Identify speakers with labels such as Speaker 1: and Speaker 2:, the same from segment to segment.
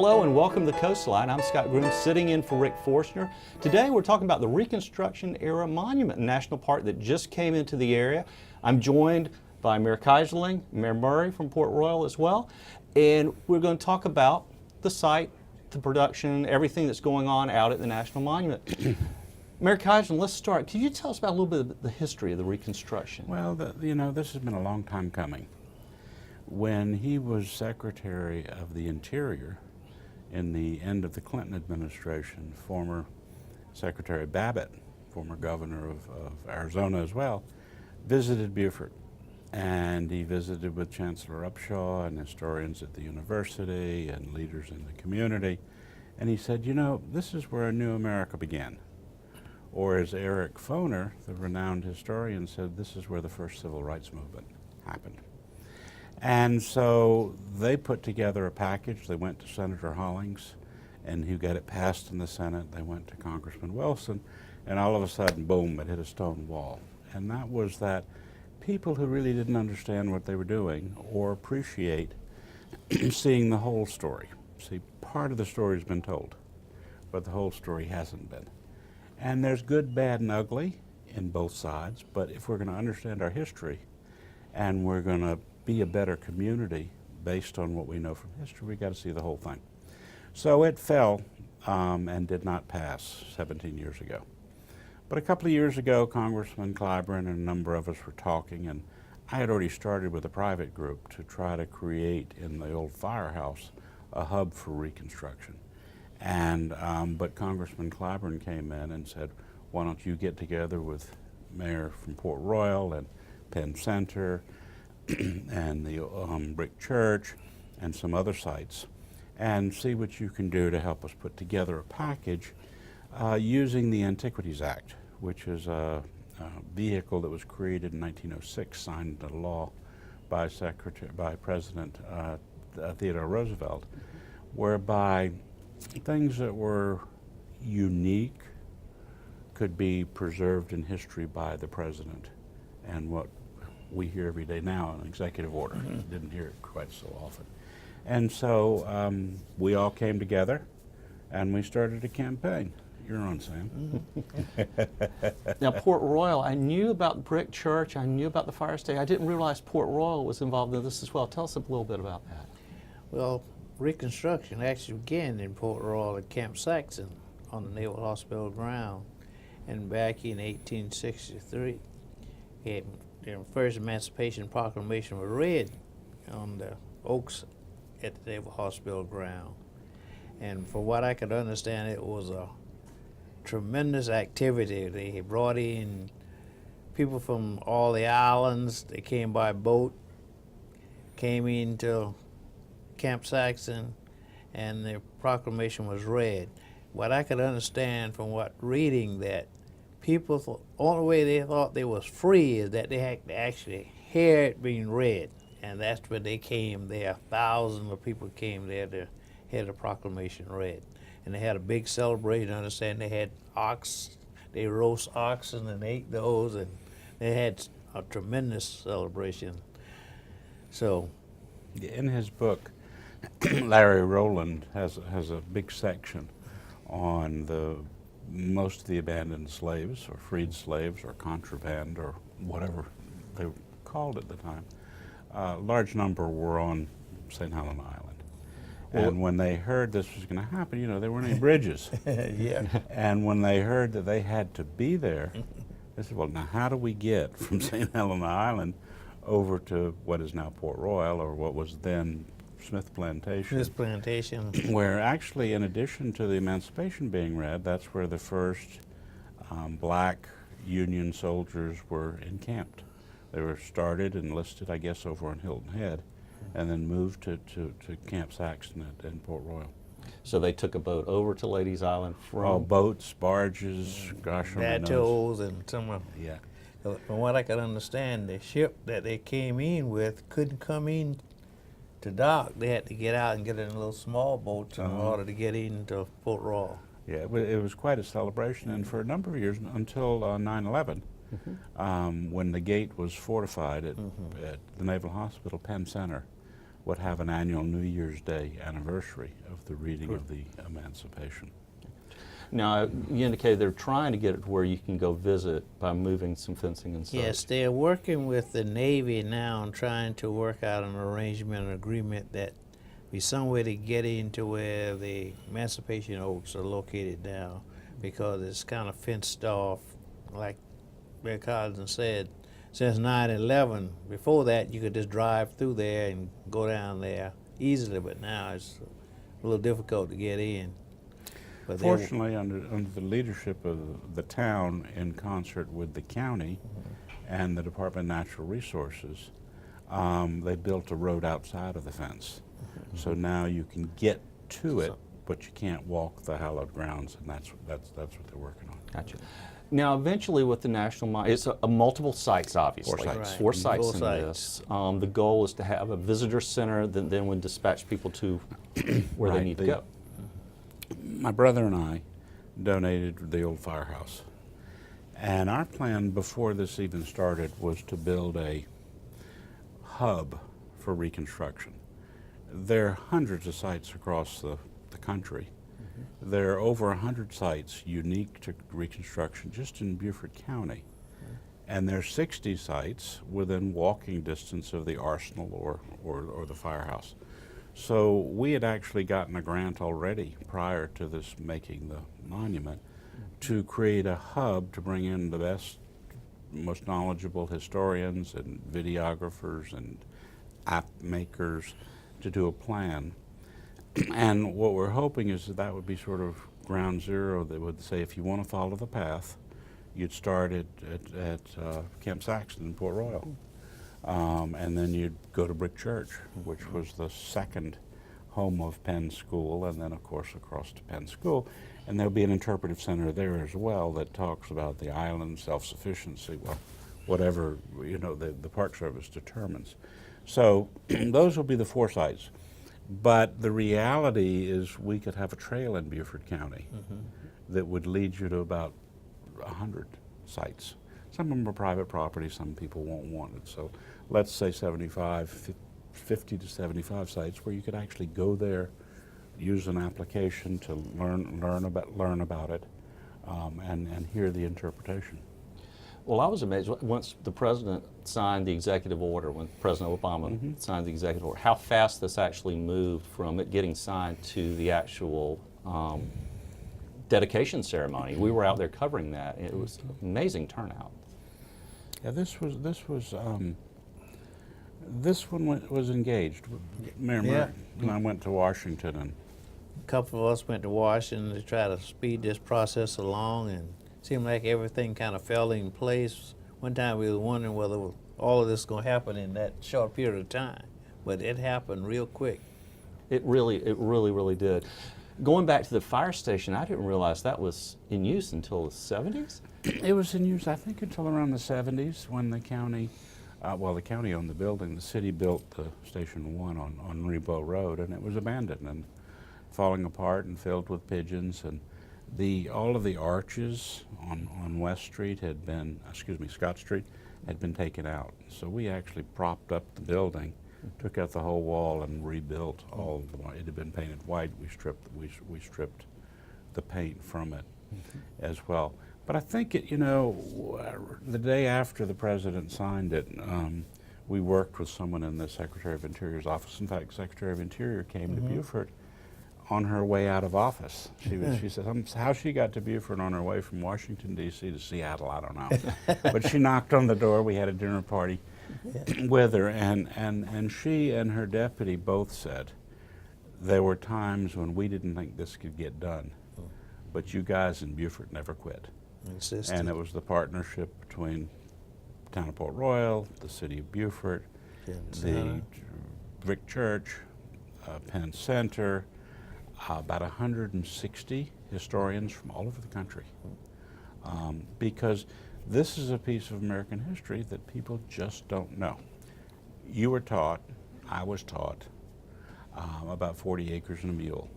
Speaker 1: Hello and welcome to Coastline. I'm Scott Groom, sitting in for Rick Forstner. Today we're talking about the Reconstruction Era Monument, a national park that just came into the area. I'm joined by Mayor Kaiserling, Mayor Murray from Port Royal as well, and we're going to talk about the site, the production, everything that's going on out at the National Monument. Mayor Kaiserling, let's start. Can you tell us about a little bit of the history of the Reconstruction?
Speaker 2: Well, this has been a long time coming. When he was Secretary of the Interior in the end of the Clinton administration, former Secretary Babbitt, former governor of Arizona as well, visited Beaufort. And he visited with Chancellor Upshaw and historians at the university and leaders in the community. And he said, you know, this is where a new America began. Or as Eric Foner, the renowned historian, said, this is where the first civil rights movement happened. And so they put together a package. They went to Senator Hollings, and he got it passed in the Senate. They went to Congressman Wilson, and all of a sudden, boom, it hit a stone wall. And that was that people who really didn't understand what they were doing or appreciate seeing the whole story. See, part of the story's been told, but the whole story hasn't been. And there's good, bad, and ugly in both sides, but if we're going to understand our history and we're going to be a better community based on what we know from history, we got to see the whole thing. So it fell and did not pass 17 years ago. But a couple of years ago, Congressman Clyburn and a number of us were talking, and I had already started with a private group to try to create in the old firehouse a hub for Reconstruction. And but Congressman Clyburn came in and said, why don't you get together with Mayor from Port Royal and Penn Center and the Brick Church and some other sites and see what you can do to help us put together a package using the Antiquities Act, which is a vehicle that was created in 1906, signed into law by President Theodore Roosevelt, whereby things that were unique could be preserved in history by the president, and what we hear every day now, an executive order. Didn't hear it quite so often. And so we all came together and we started a campaign. You're on, Sam.
Speaker 1: Now, Port Royal, I knew about Brick Church, I knew about the fire station. I didn't realize Port Royal was involved in this as well. Tell us a little bit about that.
Speaker 3: Well, Reconstruction actually began in Port Royal at Camp Saxon on the Naval Hospital ground. And back in 1863, the first Emancipation Proclamation was read on the oaks at the Naval Hospital ground. And from what I could understand, it was a tremendous activity. They brought in people from all the islands. They came by boat, came into Camp Saxon, and the proclamation was read. What I could understand from reading that, people thought, only way they thought they was free is that they had to actually hear it being read, and that's where they came there. Thousands of people came there to hear the proclamation read, and they had a big celebration. I understand they had ox, they roast oxen and ate those, and they had a tremendous celebration. So,
Speaker 2: in his book, Larry Rowland has a big section on most of the abandoned slaves or freed slaves or contraband or whatever they were called at the time. A large number were on St. Helena Island. And when they heard this was going to happen, you know, there weren't any bridges.
Speaker 3: yeah.
Speaker 2: And when they heard that they had to be there, they said, well, now how do we get from St. Helena Island over to what is now Port Royal, or what was then Smith Plantation?
Speaker 3: Smith Plantation.
Speaker 2: Where actually, in addition to the Emancipation being read, that's where the first black Union soldiers were encamped. They were started, enlisted, I guess, over on Hilton Head, and then moved to Camp Saxon in Port Royal.
Speaker 1: So they took a boat over to Ladies Island from...
Speaker 2: Oh, boats, barges, gosh,
Speaker 3: bateaus, and some of
Speaker 2: yeah.
Speaker 3: From what I could understand, the ship that they came in with couldn't come in to dock. They had to get out and get in little small boats in order to get into Port Royal.
Speaker 2: Yeah, it was quite a celebration, and for a number of years, until 9/11, when the gate was fortified at the Naval Hospital, Penn Center would have an annual New Year's Day anniversary of the reading of the Emancipation.
Speaker 1: Now, you indicated they're trying to get it to where you can go visit by moving some fencing and such.
Speaker 3: Yes, they're working with the Navy now and trying to work out an arrangement, an agreement that be some way to get into where the Emancipation Oaks are located now, because it's kind of fenced off, like Mayor Collins said, since 9/11. Before that, you could just drive through there and go down there easily, but now it's a little difficult to get in. But
Speaker 2: Fortunately, under the leadership of the town, in concert with the county and the Department of Natural Resources, they built a road outside of the fence. So now you can get to it, but you can't walk the hallowed grounds, and that's what they're working on.
Speaker 1: Gotcha. Now, eventually, with the National Monument, it's a multiple sites, obviously.
Speaker 2: Four sites.
Speaker 3: Right.
Speaker 1: Four sites
Speaker 3: Four
Speaker 1: in
Speaker 3: sites.
Speaker 1: this. The goal is to have a visitor center that then would dispatch people to where they
Speaker 2: Right.
Speaker 1: need to go.
Speaker 2: My brother and I donated the old firehouse. And our plan before this even started was to build a hub for Reconstruction. There are hundreds of sites across the country. There are over 100 sites unique to Reconstruction just in Beaufort County. And there are 60 sites within walking distance of the arsenal or the firehouse. So we had actually gotten a grant already prior to this making the monument to create a hub to bring in the best, most knowledgeable historians and videographers and app makers to do a plan. And what we're hoping is that would be sort of ground zero that would say, if you want to follow the path, you'd start at Camp Saxton in Port Royal. And then you'd go to Brick Church, which was the second home of Penn School, and then of course across to Penn School. And there'll be an interpretive center there as well that talks about the island, self-sufficiency, well, whatever the Park Service determines. So those will be the four sites. But the reality is we could have a trail in Beaufort County that would lead you to about 100 sites. Some of them are private property, some people won't want it. So let's say 50 to 75 sites where you could actually go there, use an application to learn about it, and hear the interpretation.
Speaker 1: Well, I was amazed once the president signed the executive order, when President Obama signed the executive order, how fast this actually moved from it getting signed to the actual dedication ceremony. We were out there covering that. It was an amazing turnout.
Speaker 2: Yeah, this one was engaged. Mayor Murray and I went to Washington, and
Speaker 3: a couple of us went to Washington to try to speed this process along, and it seemed like everything kind of fell in place. One time we were wondering whether all of this was going to happen in that short period of time, but it happened real quick.
Speaker 1: It really did. Going back to the fire station, I didn't realize that was in use until the 70s?
Speaker 2: it was in use, I think, until around the 70s when the county, the county owned the building. The city built the Station 1 on Rebo Road, and it was abandoned and falling apart and filled with pigeons. And all of the arches on West Street had been, Scott Street, had been taken out. So we actually propped up the building, took out the whole wall and rebuilt all of the, it had been painted white. We stripped the paint from it as well. But I think the day after the president signed it, we worked with someone in the Secretary of Interior's office. In fact, Secretary of Interior came to Beaufort on her way out of office. She said how she got to Beaufort on her way from Washington, D.C. to Seattle, I don't know. But she knocked on the door. We had a dinner party with her, and she and her deputy both said there were times when we didn't think this could get done, but you guys in Beaufort never quit. And it was the partnership between the town of Port Royal, the city of Beaufort, the Brick Church, Penn Center, about 160 historians from all over the country. Because this is a piece of American history that people just don't know. You were taught, I was taught, about 40 acres and a mule.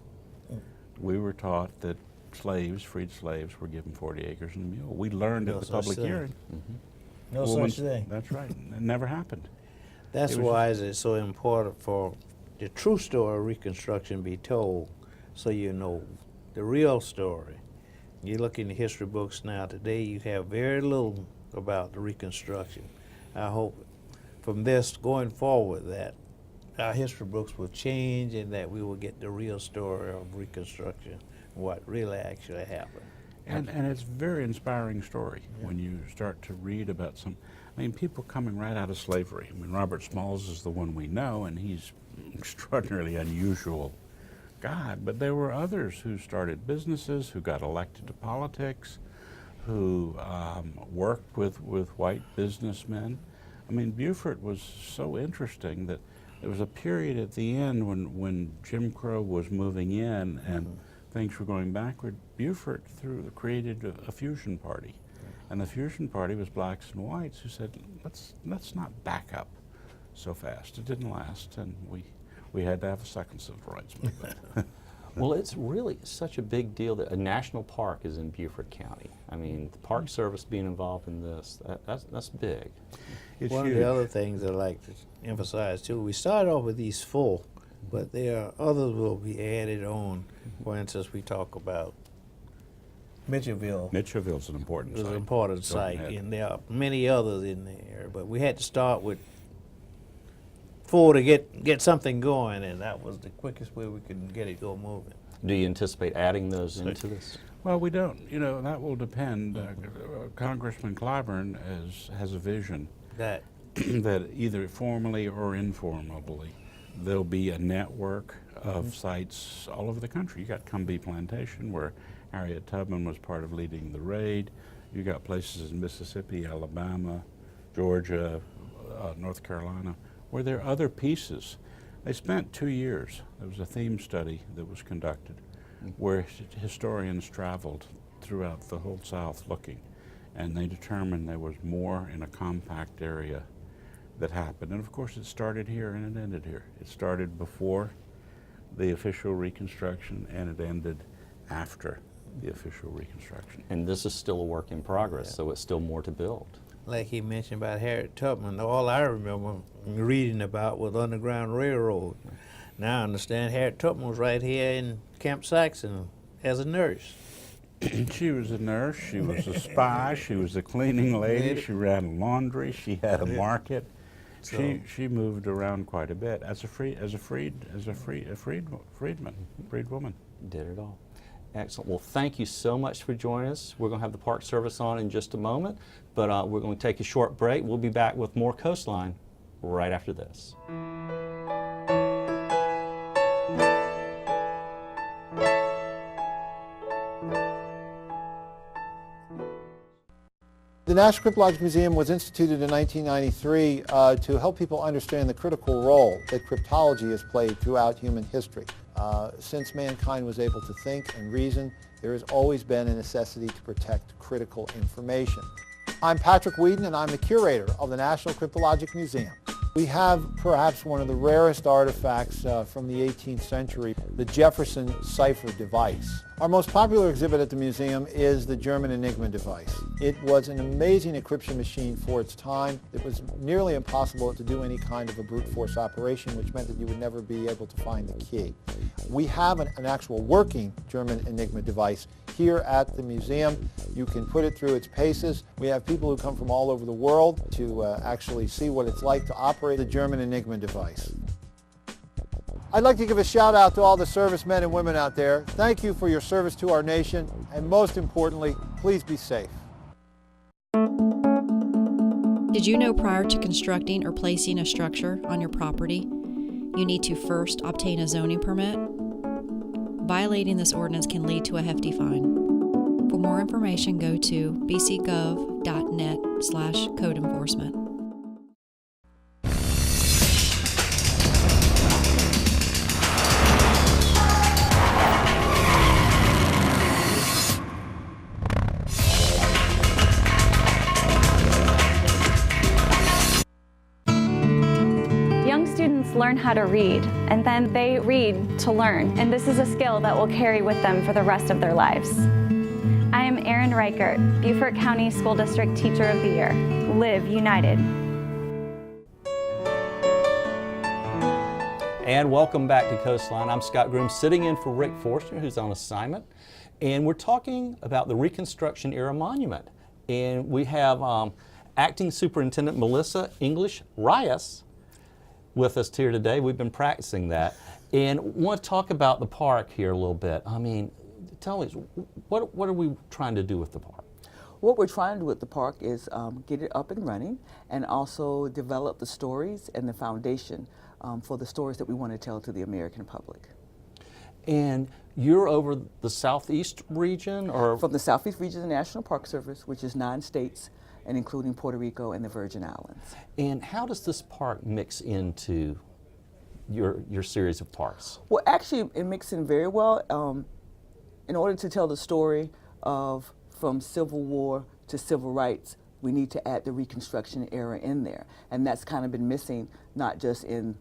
Speaker 2: We were taught that freed slaves, were given 40 acres and a mule. We learned at the public hearing.
Speaker 3: No such thing.
Speaker 2: That's right. It never happened.
Speaker 3: That's why it's so important for the true story of Reconstruction be told, so you know the real story. You look in the history books now today, you have very little about the Reconstruction. I hope from this going forward that our history books will change and that we will get the real story of Reconstruction, what really actually happened.
Speaker 2: And it's a very inspiring story when you start to read about people coming right out of slavery. I mean, Robert Smalls is the one we know, and he's an extraordinarily unusual guy, but there were others who started businesses, who got elected to politics, who worked with white businessmen. I mean, Beaufort was so interesting that there was a period at the end when Jim Crow was moving in and things were going backward. Beaufort created a fusion party, and the fusion party was blacks and whites who said, let's not back up so fast. It didn't last, and we had to have a second civil rights movement.
Speaker 1: Well, it's really such a big deal that a national park is in Beaufort County. I mean, the Park Service being involved in this, that's big.
Speaker 2: It's
Speaker 3: One
Speaker 2: huge.
Speaker 3: of the other things I'd like to emphasize too, we started off with these 4, but there are others will be added on. For instance, we talk about Mitchellville.
Speaker 2: Mitchellville's an important
Speaker 3: It was
Speaker 2: site.
Speaker 3: an important
Speaker 2: Go
Speaker 3: site,
Speaker 2: ahead.
Speaker 3: and there are many others in there, but we had to start with 4 to get something going, and that was the quickest way we could get it moving.
Speaker 1: Do you anticipate adding those into this?
Speaker 2: Well, we don't. You know, that will depend. Congressman Clyburn has a vision
Speaker 3: That
Speaker 2: that either formally or informally, there'll be a network of sites all over the country. You got Cumbie Plantation, where Harriet Tubman was part of leading the raid. You got places in Mississippi, Alabama, Georgia, North Carolina, where there are other pieces. They spent 2 years. There was a theme study that was conducted where historians traveled throughout the whole South looking, and they determined there was more in a compact area that happened. And of course it started here and it ended here. It started before the official Reconstruction and it ended after the official Reconstruction.
Speaker 1: And this is still a work in progress, so it's still more to build.
Speaker 3: like he mentioned about Harriet Tubman, all I remember reading about was Underground Railroad. Now I understand Harriet Tubman was right here in Camp Saxon as a nurse.
Speaker 2: She was a nurse, she was a spy, she was a cleaning lady, she ran a laundry, she had a market.
Speaker 3: So-
Speaker 2: She moved around quite a bit as a freedwoman.
Speaker 1: Did it all. Excellent. Well, thank you so much for joining us. We're going to have the Park Service on in just a moment, but we're going to take a short break. We'll be back with more Coastline right after this.
Speaker 4: The National Cryptologic Museum was instituted in 1993 to help people understand the critical role that cryptology has played throughout human history. Since mankind was able to think and reason, there has always been a necessity to protect critical information. I'm Patrick Whedon, and I'm the curator of the National Cryptologic Museum. We have perhaps one of the rarest artifacts from the 18th century, the Jefferson cipher device. Our most popular exhibit at the museum is the German Enigma device. It was an amazing encryption machine for its time. It was nearly impossible to do any kind of a brute force operation, which meant that you would never be able to find the key. We have an actual working German Enigma device here at the museum. You can put it through its paces. We have people who come from all over the world to actually see what it's like to operate the German Enigma device. I'd like to give a shout out to all the servicemen and women out there. Thank you for your service to our nation, and most importantly, please be safe.
Speaker 5: Did you know prior to constructing or placing a structure on your property, you need to first obtain a zoning permit? Violating this ordinance can lead to a hefty fine. For more information, go to bcgov.net/code enforcement.
Speaker 6: Young students learn how to read, and then they read to learn, and this is a skill that will carry with them for the rest of their lives. I am Erin Reichert, Beaufort County School District Teacher of the Year. Live United.
Speaker 1: And welcome back to Coastline. I'm Scott Groom, sitting in for Rick Forstner, who's on assignment. And we're talking about the Reconstruction Era Monument. And we have Acting Superintendent Melissa English Reyes with us here today. We've been practicing that. And want to talk about the park here a little bit. I mean, tell me, what are we trying to do with the park?
Speaker 7: What we're trying to do with the park is get it up and running, and also develop the stories and the foundation for the stories that we want to tell to the American public.
Speaker 1: And you're over the southeast region, or?
Speaker 7: From the southeast region of the National Park Service, which is 9 states, and including Puerto Rico and the Virgin Islands.
Speaker 1: And how does this park mix into your series of parks?
Speaker 7: Well, actually, it mixes in very well. In order to tell the story of from Civil War to Civil Rights, we need to add the Reconstruction era in there. And that's kind of been missing, not just in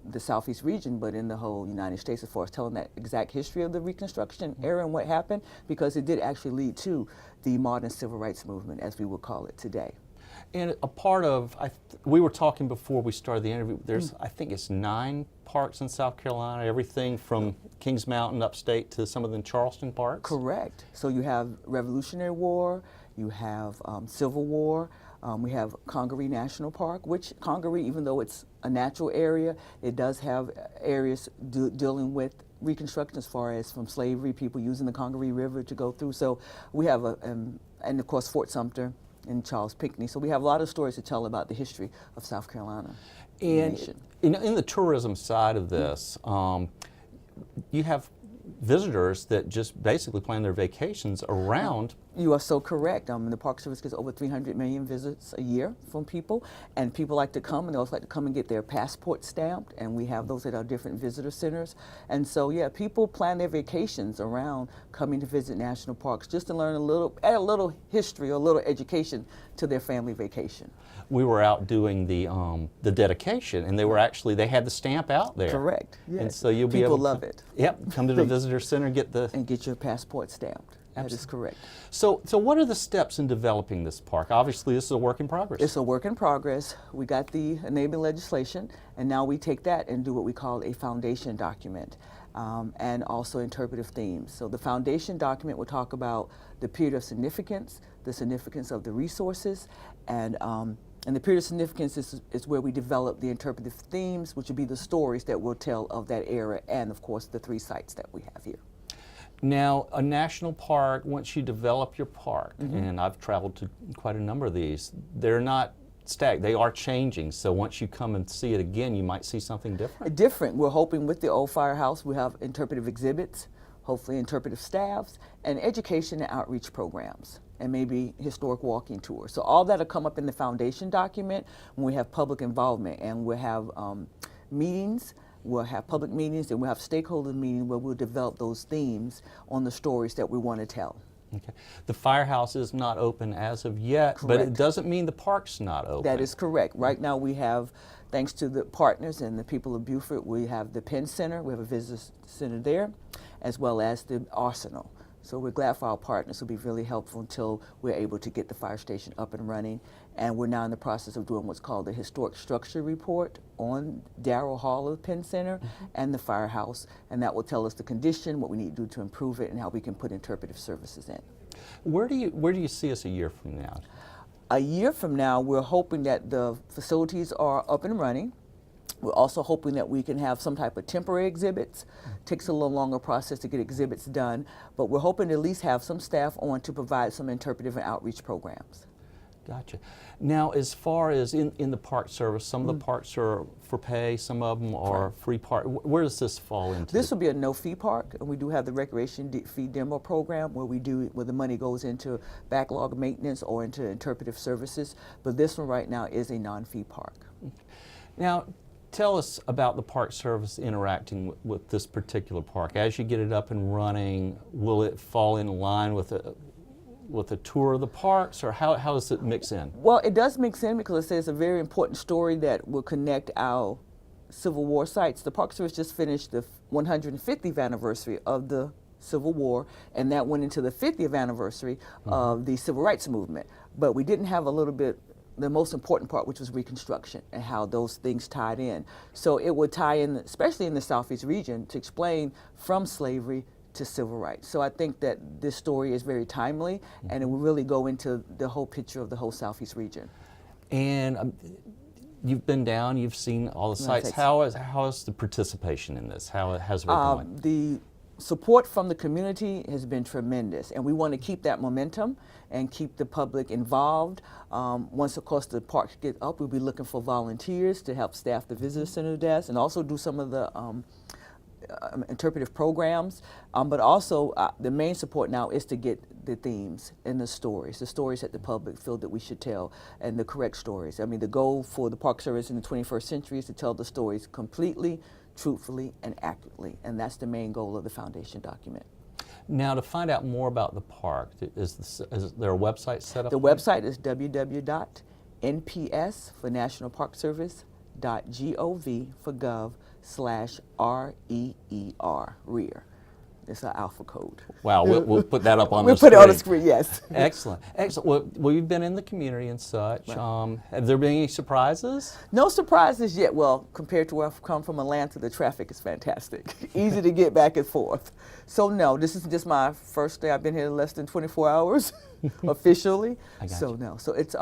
Speaker 7: the Southeast region, but in the whole United States, as far as telling that exact history of the Reconstruction era and what happened, because it did actually lead to the modern civil rights movement, as we would call it today.
Speaker 1: And a part of, we were talking before we started the interview, there's, I think it's 9 parks in South Carolina, everything from Kings Mountain upstate to some of the Charleston parks?
Speaker 7: Correct. So you have Revolutionary War, you have Civil War, we have Congaree National Park, which Congaree, even though it's a natural area, it does have areas dealing with Reconstruction as far as from slavery, people using the Congaree River to go through. So we have, and of course Fort Sumter and Charles Pinckney. So we have a lot of stories to tell about the history of South Carolina.
Speaker 1: And in the tourism side of this, you have visitors that just basically plan their vacations around.
Speaker 7: You are so correct. The Park Service gets over 300 million visits a year from people, and people like to come, and they also like to come and get their passport stamped, and we have those at our different visitor centers. And so, yeah, people plan their vacations around coming to visit national parks just to learn add a little history or a little education to their family vacation.
Speaker 1: We were out doing the dedication, and they had the stamp out there.
Speaker 7: Correct. Yes.
Speaker 1: And so you'll be
Speaker 7: people
Speaker 1: able to
Speaker 7: love it.
Speaker 1: Yep, come to the visitor center, and
Speaker 7: get your passport stamped. That is correct.
Speaker 1: So what are the steps in developing this park? Obviously, this is a work in progress.
Speaker 7: It's a work in progress. We got the enabling legislation, and now we take that and do what we call a foundation document, and also interpretive themes. So the foundation document will talk about the period of significance, the significance of the resources, and the period of significance is where we develop the interpretive themes, which will be the stories that we'll tell of that era, and of course the 3 sites that we have here.
Speaker 1: Now, a national park, once you develop your park, and I've traveled to quite a number of these, they're not static, they are changing. So once you come and see it again, you might see something different.
Speaker 7: Different. We're hoping with the old firehouse, we have interpretive exhibits, hopefully interpretive staffs, and education and outreach programs, and maybe historic walking tours. So all that will come up in the foundation document when we have public involvement, and we'll have meetings. We'll have public meetings, and we'll have stakeholder meetings where we'll develop those themes on the stories that we want to tell.
Speaker 1: Okay. The firehouse is not open as of yet,
Speaker 7: Correct.
Speaker 1: but it doesn't mean the park's not open.
Speaker 7: That is correct. Right now we have, thanks to the partners and the people of Beaufort, we have the Penn Center, we have a visitor center there, as well as the Arsenal. So we're glad for our partners. Will be really helpful until we're able to get the fire station up and running. And we're now in the process of doing what's called the historic structure report on Darrell Hall of the Penn Center and the firehouse. And that will tell us the condition, what we need to do to improve it, and how we can put interpretive services in.
Speaker 1: Where do you see us a year from now?
Speaker 7: A year from now, we're hoping that the facilities are up and running. We're also hoping that we can have some type of temporary exhibits. Takes a little longer process to get exhibits done, but we're hoping to at least have some staff on to provide some interpretive and outreach programs.
Speaker 1: Gotcha. Now, as far as in the park service, some of the parks are for pay, some of them are free park. Where does this fall into?
Speaker 7: This will be a no-fee park, and we do have the recreation fee demo program where the money goes into backlog maintenance or into interpretive services. But this one right now is a non-fee park.
Speaker 1: Now, tell us about the Park Service interacting with this particular park. As you get it up and running, will it fall in line with a tour of the parks, or how does it mix in?
Speaker 7: Well, it does mix in because it says a very important story that will connect our Civil War sites. The Park Service just finished the 150th anniversary of the Civil War, and that went into the 50th anniversary of the Civil Rights Movement. But we didn't have a little bit the most important part, which was Reconstruction and how those things tied in. So it would tie in, especially in the Southeast region, to explain from slavery to civil rights. So I think that this story is very timely, and it will really go into the whole picture of the whole Southeast region.
Speaker 1: And you've been down, you've seen all the sites. How is the participation in this? How has it been going?
Speaker 7: The support from the community has been tremendous, and we want to keep that momentum and keep the public involved. Once, of course, the parks get up, we'll be looking for volunteers to help staff the visitor center desk and also do some of the interpretive programs, but also the main support now is to get the themes and the stories that the public feel that we should tell, and the correct stories. I mean, the goal for the Park Service in the 21st century is to tell the stories completely, truthfully, and accurately, and that's the main goal of the foundation document.
Speaker 1: Now, to find out more about the park, is there a website set up?
Speaker 7: The website is www.nps for National Park Service .gov for gov/REER, REER. It's an alpha code.
Speaker 1: Wow, we'll put that up on the
Speaker 7: We'll
Speaker 1: screen.
Speaker 7: put it on the screen, yes.
Speaker 1: Excellent, excellent. Well, you've been in the community and such.
Speaker 7: Right.
Speaker 1: Have there been any surprises?
Speaker 7: No surprises yet. Well, compared to where I've come from, Atlanta, the traffic is fantastic. Easy to get back and forth. So no, this is just my first day. I've been here less than 24 hours officially.
Speaker 1: I got
Speaker 7: so
Speaker 1: you.
Speaker 7: no, so it's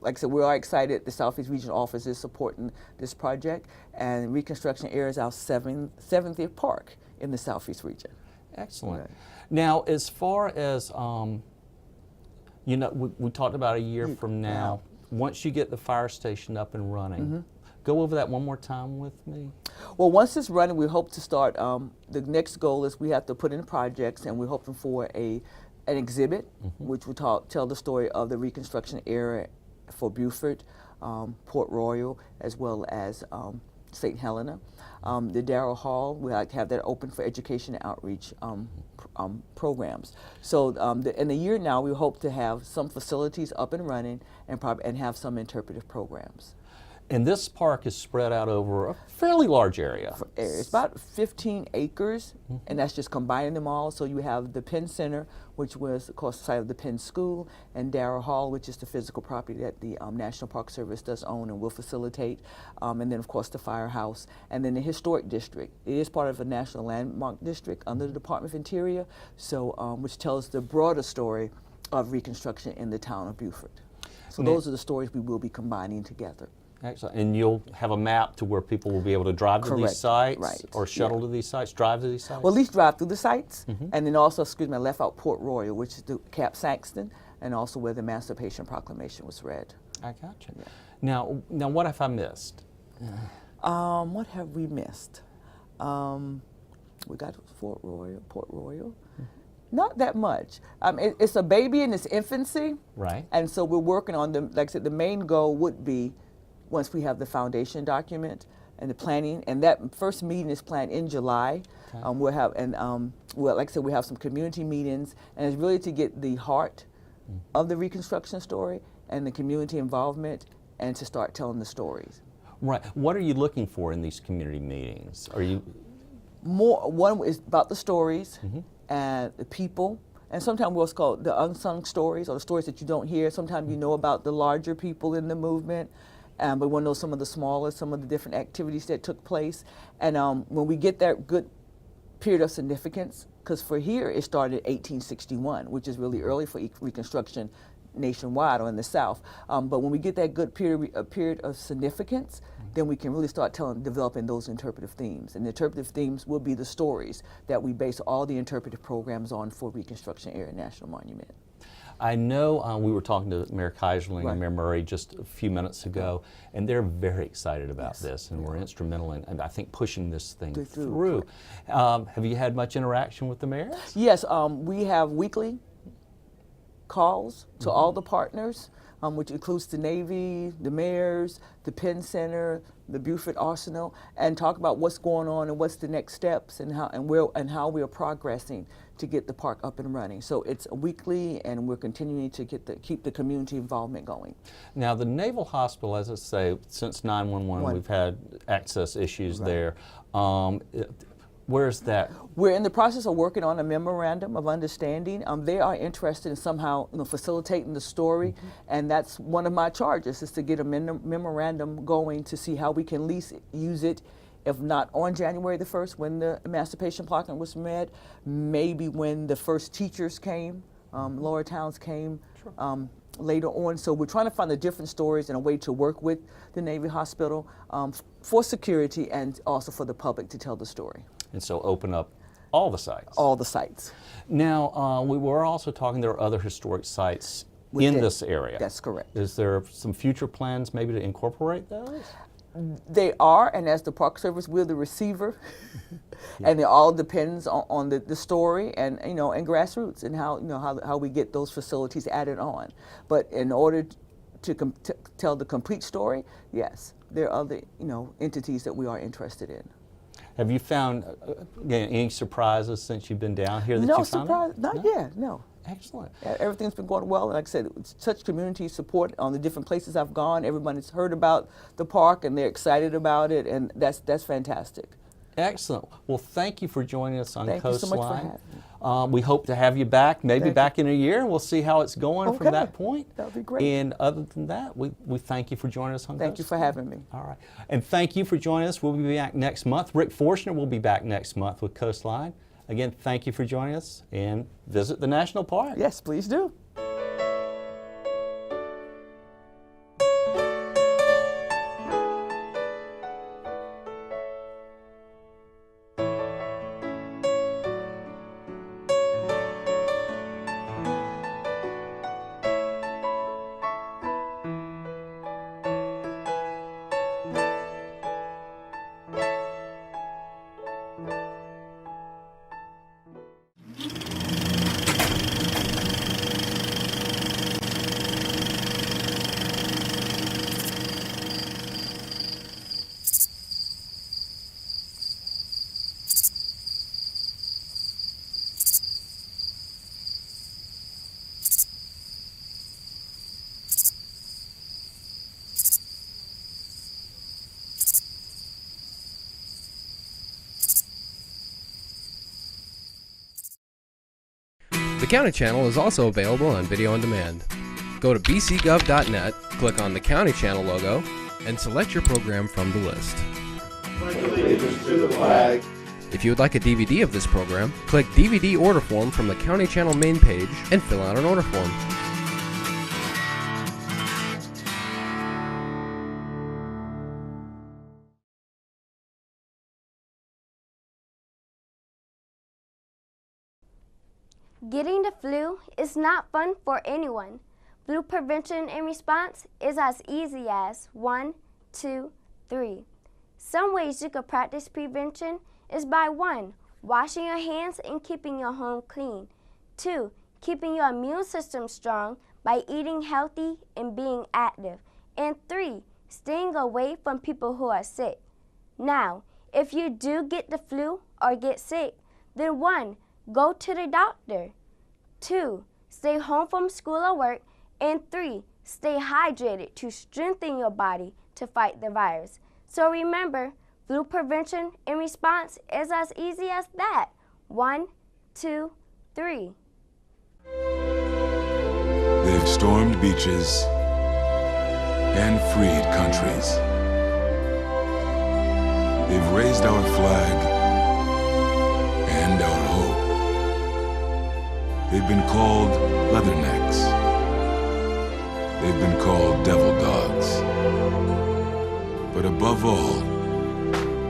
Speaker 7: like I said, we are excited. The Southeast Regional Office is supporting this project, and Reconstruction Era is our 70th park in the Southeast region.
Speaker 1: Excellent.
Speaker 7: Right.
Speaker 1: Now, as far as, you know, we talked about a year from now. Once you get the fire station up and running, go over that one more time with me.
Speaker 7: Well, once it's running, we hope to start, the next goal is we have to put in projects, and we're hoping for an exhibit, which will tell the story of the Reconstruction era for Beaufort, Port Royal, as well as St. Helena. The Darrell Hall, we like to have that open for education and outreach programs. So in a year now, we hope to have some facilities up and running and have some interpretive programs.
Speaker 1: And this park is spread out over a fairly large area.
Speaker 7: It's about 15 acres, and that's just combining them all. So you have the Penn Center, which was, of course, the site of the Penn School, and Darrell Hall, which is the physical property that the National Park Service does own and will facilitate, and then, of course, the firehouse, and then the Historic District. It is part of a National Landmark District under the Department of Interior, so which tells the broader story of Reconstruction in the town of Beaufort. So those are the stories we will be combining together.
Speaker 1: Excellent. And you'll have a map to where people will be able to drive to these sites, or shuttle to these sites, drive to these sites?
Speaker 7: Well, at least drive through the sites, and then also, excuse me, I left out Port Royal, which is the Cap Saxton, and also where the Emancipation Proclamation was read.
Speaker 1: I got you. Yeah. Now, what have I missed?
Speaker 7: What have we missed? We got Port Royal. Not that much. It's a baby in its infancy,
Speaker 1: right? And
Speaker 7: so we're working on them. Like I said, the main goal would be, once we have the foundation document and the planning, and that first meeting is planned in July. Okay. We'll have, like I said, we have some community meetings, and it's really to get the heart of the Reconstruction story and the community involvement, and to start telling the stories.
Speaker 1: Right. What are you looking for in these community meetings? Are you
Speaker 7: one is about the stories and the people. And sometimes what's called the unsung stories, or the stories that you don't hear. Sometimes you know about the larger people in the movement, but we want to know some of the smaller, some of the different activities that took place. And when we get that good period of significance, because for here it started in 1861, which is really early for Reconstruction nationwide or in the South. But when we get that good period of significance, then we can really start developing those interpretive themes. And the interpretive themes will be the stories that we base all the interpretive programs on for Reconstruction Era National Monument.
Speaker 1: I know we were talking to Mayor Kaiserling and Mayor Murray just a few minutes ago, and they're very excited about this, and we're instrumental in, I think, pushing this thing through. Have you had much interaction with the mayors?
Speaker 7: Yes, we have weekly calls to all the partners, which includes the Navy, the mayors, the Penn Center, the Beaufort Arsenal, and talk about what's going on and what's the next steps and how we are progressing to get the park up and running. So it's weekly, and we're continuing to keep the community involvement going. Now,
Speaker 1: the Naval Hospital, as I say, since 911, we've had access issues there. Where's that?
Speaker 7: We're in the process of working on a memorandum of understanding. They are interested in somehow facilitating the story, and that's one of my charges, is to get a memorandum going to see how we can at least use it, if not on January the 1st when the Emancipation Proclamation was read, maybe when the first teachers came, Laura Towns came later on. So we're trying to find the different stories and a way to work with the Navy Hospital for security and also for the public to tell the story.
Speaker 1: And so open up all the sites.
Speaker 7: All the sites.
Speaker 1: Now, we were also talking, there are other historic sites in this area.
Speaker 7: That's correct.
Speaker 1: Is there some future plans maybe to incorporate those?
Speaker 7: They are, and as the Park Service, we're the receiver, and it all depends on the story and and grassroots and how we get those facilities added on. But in order to tell the complete story, yes, there are other entities that we are interested in.
Speaker 1: Have you found again, any surprises since you've been down here that
Speaker 7: No
Speaker 1: you found?
Speaker 7: surprise, not yet. No.
Speaker 1: Excellent.
Speaker 7: Everything's been going well, and like I said, it's such community support on the different places I've gone. Everybody's heard about the park, and they're excited about it, and that's fantastic.
Speaker 1: Excellent. Well, thank you for joining us on
Speaker 7: Thank you so
Speaker 1: Coastline.
Speaker 7: much for having me.
Speaker 1: We hope to have you back, maybe
Speaker 7: Thank
Speaker 1: back in a year, and we'll see how it's going from
Speaker 7: Okay.
Speaker 1: that point.
Speaker 7: That would be great.
Speaker 1: And other than that, we thank you for joining us on
Speaker 7: Thank you for
Speaker 1: Coastline.
Speaker 7: having me.
Speaker 1: All right. And thank you for joining us. We'll be back next month. Rick Forstner will be back next month with Coastline. Again, thank you for joining us, and visit the National Park.
Speaker 7: Yes, please do.
Speaker 8: The County Channel is also available on video on demand. Go to bcgov.net, click on the County Channel logo, and select your program from the list. If you would like a DVD of this program, click DVD order form from the County Channel main page and fill out an order form.
Speaker 9: Getting the flu is not fun for anyone. Flu prevention and response is as easy as 1, 2, 3. Some ways you could practice prevention is by 1, washing your hands and keeping your home clean. 2, keeping your immune system strong by eating healthy and being active. And 3, staying away from people who are sick. Now, if you do get the flu or get sick, then 1, go to the doctor. 2, stay home from school or work. And 3, stay hydrated to strengthen your body to fight the virus. So remember, flu prevention and response is as easy as that. 1, 2, 3.
Speaker 10: They've stormed beaches and freed countries. They've raised our flag and our hope. They've been called leathernecks. They've been called devil dogs. But above all,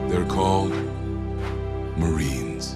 Speaker 10: they're called Marines.